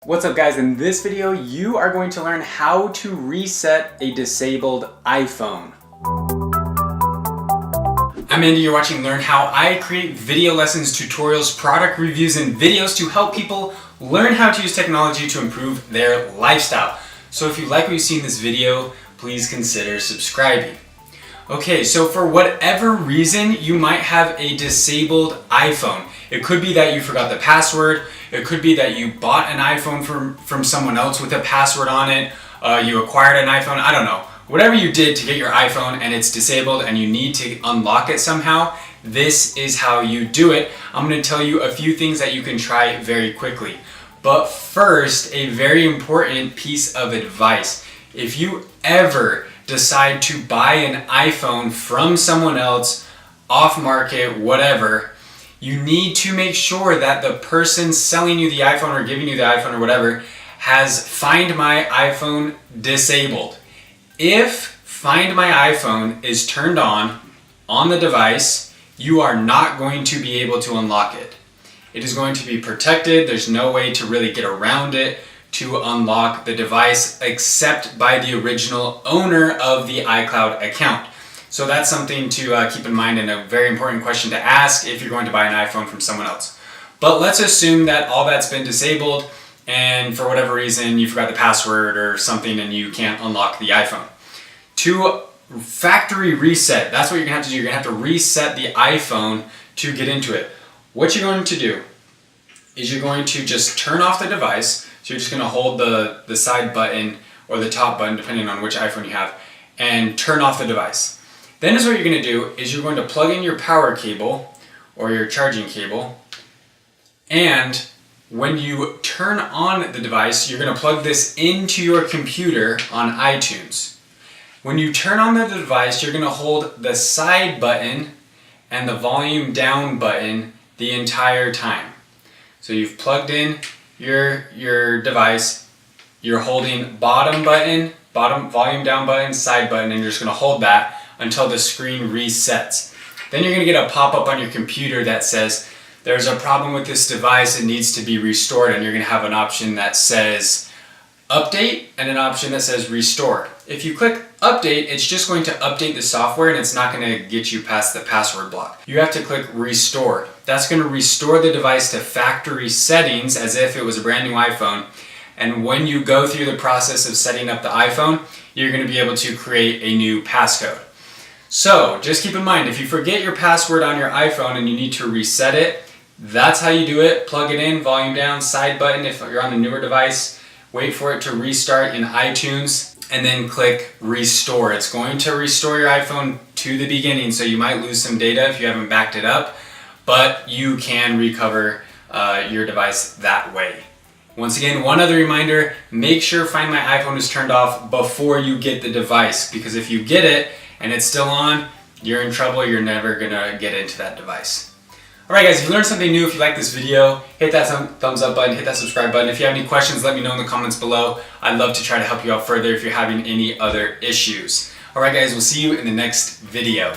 What's up guys, in this video you are going to learn how to reset a disabled iPhone. I'm Andy, you're watching Learn How. I create video lessons, tutorials, product reviews, and videos to help people learn how to use technology to improve their lifestyle. So if you like what you see in this video, please consider subscribing. Okay, so for whatever reason, you might have a disabled iPhone. It could be that you forgot the password. It could be that you bought an iPhone from someone else with a password on it. You acquired an iPhone, I don't know. Whatever you did to get your iPhone and it's disabled and you need to unlock it somehow, this is how you do it. I'm going to tell you a few things that you can try very quickly. But first, a very important piece of advice. If you ever decide to buy an iPhone from someone else, off market, whatever, you need to make sure that the person selling you the iPhone or giving you the iPhone or whatever has Find My iPhone disabled. If Find My iPhone is turned on the device, you are not going to be able to unlock it. It is going to be protected. There's no way to really get around it to unlock the device except by the original owner of the iCloud account. So that's something to keep in mind and a very important question to ask if you're going to buy an iPhone from someone else. But let's assume that all that's been disabled and for whatever reason you forgot the password or something and you can't unlock the iPhone. To factory reset, that's what you're gonna have to do. You're gonna have to reset the iPhone to get into it. What you're going to do is you're going to just turn off the device. So you're just gonna hold the side button or the top button, depending on which iPhone you have, and turn off the device. Then is what you're going to do is you're going to plug in your power cable or your charging cable, and when you turn on the device, you're going to plug this into your computer on iTunes. When you turn on the device, you're going to hold the side button and the volume down button the entire time. So you've plugged in your device, you're holding bottom volume down button, side button, and you're just going to hold that until the screen resets. Then you're going to get a pop-up on your computer that says there's a problem with this device, it needs to be restored, and you're going to have an option that says update and an option that says restore. If you click update, it's just going to update the software and it's not going to get you past the password block. You have to click restore. That's going to restore the device to factory settings as if it was a brand new iPhone. And when you go through the process of setting up the iPhone, you're going to be able to create a new passcode. So just keep in mind, if you forget your password on your iPhone and you need to reset it, that's how you do it. Plug it in, volume down, side button if you're on a newer device, wait for it to restart in iTunes, and then click restore. It's going to restore your iPhone to the beginning, so you might lose some data if you haven't backed it up, but you can recover your device that way. Once again, one other reminder, make sure Find My iPhone is turned off before you get the device, because if you get it and it's still on, you're in trouble. You're never gonna get into that device. Alright guys, if you learned something new, if you like this video, hit that thumbs up button, hit that subscribe button. If you have any questions, let me know in the comments below. I'd love to try to help you out further if you're having any other issues. Alright guys, we'll see you in the next video.